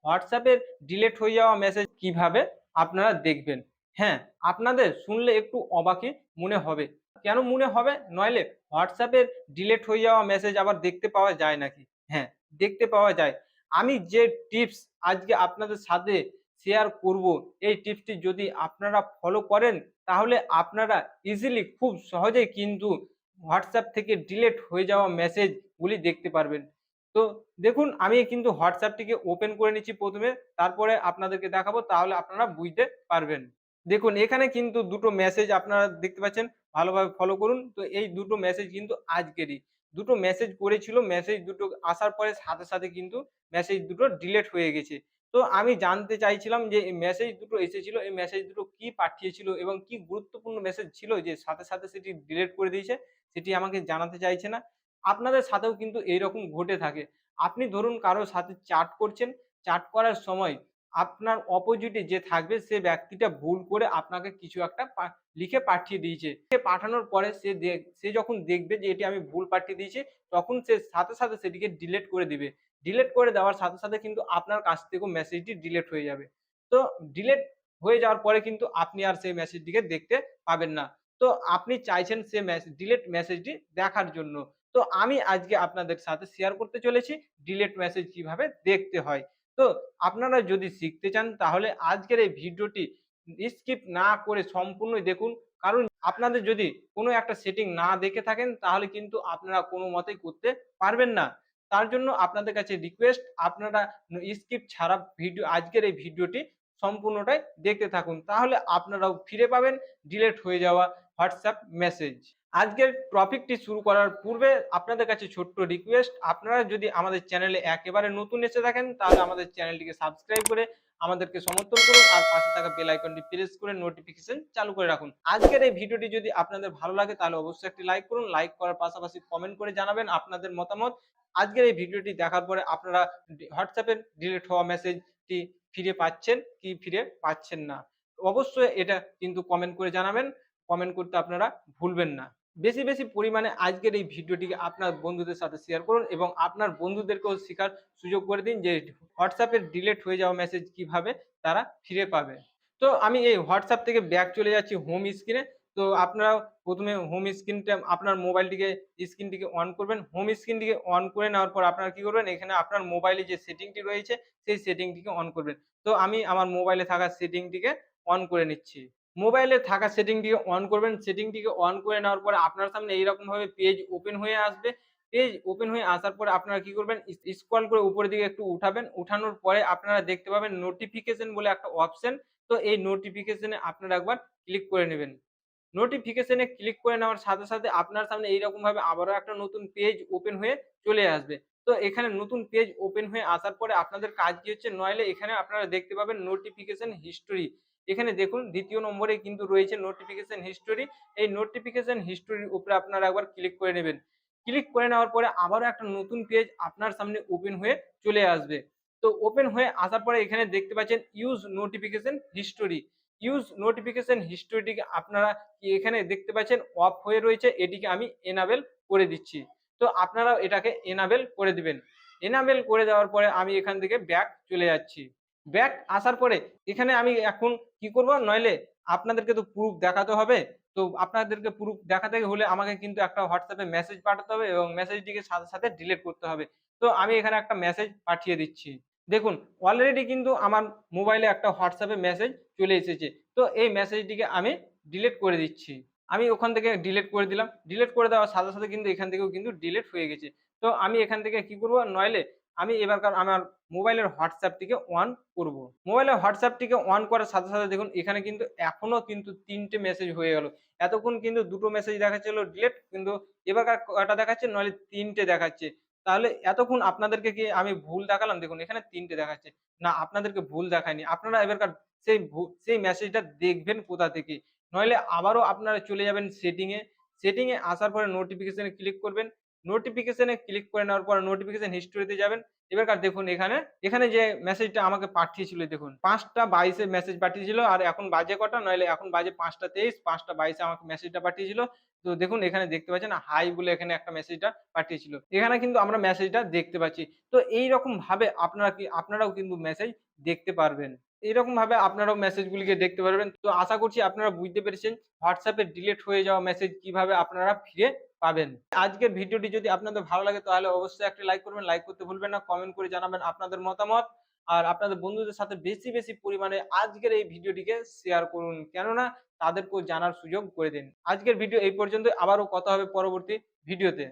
হোয়াটসঅ্যাপের ডিলিট হয়ে যাওয়া মেসেজ কিভাবে আপনারা দেখবেন। হ্যাঁ, আপনাদের শুনলে একটু অবাকই মনে হবে। কেন মনে হবে? নইলে হোয়াটসঅ্যাপের ডিলিট হয়ে যাওয়া মেসেজ আবার দেখতে পাওয়া যায় নাকি? হ্যাঁ, দেখতে পাওয়া যায়। আমি যে টিপস আজকে আপনাদের সাথে শেয়ার করব, এই টিপসটি যদি আপনারা ফলো করেন তাহলে আপনারা ইজিলি খুব সহজেই কিন্তু হোয়াটসঅ্যাপ থেকে ডিলিট হয়ে যাওয়া মেসেজগুলি দেখতে পারবেন। তো দেখুন আমি কিন্তু হোয়াটসঅ্যাপটিকে ওপেন করে নিচ্ছি ১ম এ, তারপরে আপনাদেরকে দেখাবো, তাহলে আপনারা বুঝতে পারবেন। দেখুন এখানে কিন্তু দুটো মেসেজ আপনারা দেখতে পাচ্ছেন, ভালোভাবে ফলো করুন। তো এই দুটো মেসেজ কিন্তু আজকেরই। দুটো মেসেজ করেছিল, মেসেজ দুটো আসার পরে সাথে, সাথে কিন্তু মেসেজ দুটো ডিলিট হয়ে গেছে। তো আমি জানতে চাইছিলাম যে এই মেসেজ দুটো এসেছিল, এই মেসেজ দুটো কি পাঠিয়েছিল এবং কি গুরুত্বপূর্ণ মেসেজ ছিল যে সাথে, সাথে সেটি ডিলিট করে দিয়েছে, সেটি আমাকে জানাতে চাইছে না। আপনাদের সাথেও কিন্তু এইরকম ঘটে থাকে। আপনি ধরুন কারো সাথে চ্যাট করছেন, চ্যাট করার সময় আপনার অপোজিটে যে থাকবে সে ব্যক্তিটা ভুল করে আপনাকে কিছু একটা লিখে পাঠিয়ে দিয়েছে। সে পাঠানোর পরে সে যখন দেখবে যে এটি আমি ভুল পাঠিয়ে দিয়েছি, তখন সে সাথে, সাথে সেটিকে ডিলিট করে দিবে। ডিলিট করে দেওয়ার সাথে, সাথে কিন্তু আপনার কাছ থেকেও মেসেজটি ডিলিট হয়ে যাবে। তো ডিলিট হয়ে যাওয়ার পরে কিন্তু আপনি আর সেই মেসেজটিকে দেখতে পাবেন না। তো আপনি চাইছেন সে ডিলিট মেসেজটি দেখার জন্য। তো আমি আজকে আপনাদের সাথে শেয়ার করতে চলেছি ডিলিট মেসেজ কিভাবে দেখতে হয়। তো আপনারা যদি শিখতে চান তাহলে আজকের এই ভিডিওটি স্কিপ না করে সম্পূর্ণই দেখুন। কারণ আপনাদের যদি কোনো একটা সেটিং না দেখে থাকেন তাহলে কিন্তু আপনারা কোনো মতেই করতে পারবেন না। তার জন্য আপনাদের কাছে রিকোয়েস্ট, আপনারা স্কিপ ছাড়া আজকের এই ভিডিওটি সম্পূর্ণটাই দেখতে থাকুন। তাহলে আপনারাও ফিরে পাবেন ডিলিট হয়ে যাওয়া হোয়াটসঅ্যাপ মেসেজ। আজকের টপিকটি শুরু করার পূর্বে আপনাদের কাছে ছোট্ট রিকোয়েস্ট, আপনারা যদি আমাদের চ্যানেলে একেবারে নতুন এসে থাকেন তাহলে আমাদের চ্যানেলটিকে সাবস্ক্রাইব করে আমাদেরকে সমর্থন করুন আর পাশে থাকা বেল আইকনটি প্রেস করে নোটিফিকেশন চালু করে রাখুন। আজকের এই ভিডিওটি যদি আপনাদের ভালো লাগে তাহলে অবশ্যই একটি লাইক করুন। লাইক করার পাশাপাশি কমেন্ট করে জানাবেন আপনাদের মতামত। আজকের এই ভিডিওটি দেখার পরে আপনারা হোয়াটসঅ্যাপের ডিলিট হওয়া মেসেজটি ফিরে পাচ্ছেন কি ফিরে পাচ্ছেন না। অবশ্যই এটা কিন্তু কমেন্ট করে জানাবেন। কমেন্ট করতে আপনারা ভুলবেন না। বেশি, বেশি পরিমাণে আজকের এই ভিডিওটিকে আপনার বন্ধুদের সাথে শেয়ার করুন এবং আপনার বন্ধুদেরকেও শেখার সুযোগ করে দিন যে WhatsApp এর ডিলিট হয়ে যাওয়া মেসেজ কিভাবে তারা ফিরে পাবে। তো আমি এই WhatsApp থেকে ব্যাক চলে যাচ্ছি হোম স্ক্রিনে। তো আপনারাও ১ম এ হোম স্ক্রিনটা আপনার মোবাইলটিকে স্ক্রিনটিকে অন করবেন। হোম স্ক্রিনটিকে অন করে নেওয়ার পর আপনারা কি করবেন? এখানে আপনার মোবাইলে যে সেটিংটি রয়েছে সেই সেটিংটিকে অন করবেন। তো আমি আমার মোবাইলে থাকা সেটিংটিকে অন করে নিচ্ছি। মোবাইলে থাকা সেটিংটিকে অন করবেন। সেটিংটিকে অন করে নেওয়ার পরে আপনার সামনে এইরকমভাবে পেজ ওপেন হয়ে আসবে। পেজ ওপেন হয়ে আসার পরে আপনারা কি করবেন? স্ক্রল করে উপরের দিকে একটু উঠাবেন। উঠানোর পরে আপনারা দেখতে পাবেন নোটিফিকেশন বলে একটা অপশন। তো এই নোটিফিকেশন এ আপনারা একবার ক্লিক করে নেবেন। নোটিফিকেশন এ ক্লিক করে নেওয়ার সাথে, সাথে আপনার সামনে এইরকমভাবে আবারও একটা নতুন পেজ ওপেন হয়ে চলে আসবে। তো এখানে নতুন পেজ ওপেন হয়ে আসার পরে আপনাদের কাজ কি হচ্ছে? নইলে এখানে আপনারা দেখতে পাবেন নোটিফিকেশন হিস্টরি। এখানে দেখুন ২য় নম্বরে কিন্তু রয়েছে নোটিফিকেশন হিস্টরি। এই নোটিফিকেশন হিস্টরির উপরে আপনারা একবার ক্লিক করে নেবেন। ক্লিক করে নেওয়ার পরে আবারও একটা নতুন পেজ আপনার সামনে ওপেন হয়ে চলে আসবে। তো ওপেন হয়ে আসার পরে এখানে দেখতে পাচ্ছেন use notification history. Use notification হিস্টরিটিকে আপনারা কি এখানে দেখতে পাচ্ছেন অফ হয়ে রয়েছে, এটিকে আমি এনেবল করে দিচ্ছি। তো আপনারাও এটাকে এনেবল করে দিবেন। এনেবল করে দেওয়ার পরে আমি এখান থেকে ব্যাক চলে যাচ্ছি। ব্যাক আসার পরে এখানে আমি এখন কি করব? নইলে আপনাদেরকে তো প্রুফ দেখাতে হবে। তো আপনাদেরকে প্রুফ দেখাতে হলে আমাকে কিন্তু একটা WhatsApp এ মেসেজ পাঠাতে হবে এবং মেসেজটিকে সাথে, সাথে ডিলিট করতে হবে। তো আমি এখানে একটা মেসেজ পাঠিয়ে দিচ্ছি। দেখুন অলরেডি কিন্তু আমার মোবাইলে একটা WhatsApp এ মেসেজ চলে এসেছে। তো এই মেসেজটিকে আমি ডিলিট করে দিচ্ছি। আমি ওখান থেকে ডিলিট করে দিলাম। ডিলিট করে দেওয়ার সাথে, সাথে কিন্তু এখান থেকেও কিন্তু ডিলিট হয়ে গেছে। তো আমি এখান থেকে কি করব? নইলে আমি এবারকার আমার মোবাইলের WhatsAppটিকে অন করব। মোবাইলের WhatsAppটিকে অন করার সাথে, সাথে দেখুন এখানে কিন্তু এখনো কিন্তু ৩ টে মেসেজ হয়ে গেল। এতক্ষণ কিন্তু ২ টো মেসেজ দেখাচ্ছিল ডিলিট, কিন্তু এবারকার কয়টা দেখাচ্ছে? নইলে ৩ টে দেখাচ্ছে। তাহলে এতক্ষণ আপনাদেরকে কি আমি ভুল দেখালাম? দেখুন এখানে ৩ টে দেখাচ্ছে। না, আপনাদেরকে ভুল দেখায়নি। আপনারা এবারকার সেই মেসেজটা দেখবেন কোথা থেকে? নইলে আবারও আপনারা চলে যাবেন সেটিং এ। সেটিং এ আসার পরে নোটিফিকেশন এ ক্লিক করবেন। নোটিফিকেশন এ ক্লিক করে নেওয়ার পর নোটিফিকেশন হিস্টরি তে যাবেন। এবারকার দেখুন এখানে যে মেসেজটা আমাকে পাঠিয়েছিল দেখুন ৫টা ২২ এ মেসেজ পাঠিয়েছিল। আর এখন বাজে কটা? নইলে এখন বাজে ৫টা ২৩, ৫টা ২২ এ আমাকে মেসেজটা পাঠিয়েছিল। তো দেখুন এখানে দেখতে পাচ্ছেন হাই বলে এখানে একটা মেসেজটা পাঠিয়েছিল। এখানে কিন্তু আমরা মেসেজটা দেখতে পাচ্ছি। তো এইরকম ভাবে আপনারাও কিন্তু মেসেজ দেখতে পারবেন। এরকমভাবে আপনারাও মেসেজগুলিকে দেখতে পারবেন। তো আশা করছি আপনারা বুঝতে পেরেছেন WhatsApp এ ডিলিট হয়ে যাওয়া মেসেজ কিভাবে আপনারা ফিরে পাবেন। আজকের ভিডিওটি যদি আপনাদের ভালো লাগে তাহলে অবশ্যই একটা লাইক করবেন। লাইক করতে ভুলবেন না। কমেন্ট করে জানাবেন আপনাদের মতামত। আর আপনাদের বন্ধুদের সাথে বেশি পরিমাণে আজকের এই ভিডিওটিকে শেয়ার করুন। কেননা তাদেরকেও জানার সুযোগ করে দিন। আজকের ভিডিও এই পর্যন্তই। আবারও কথা হবে পরবর্তী ভিডিওতে।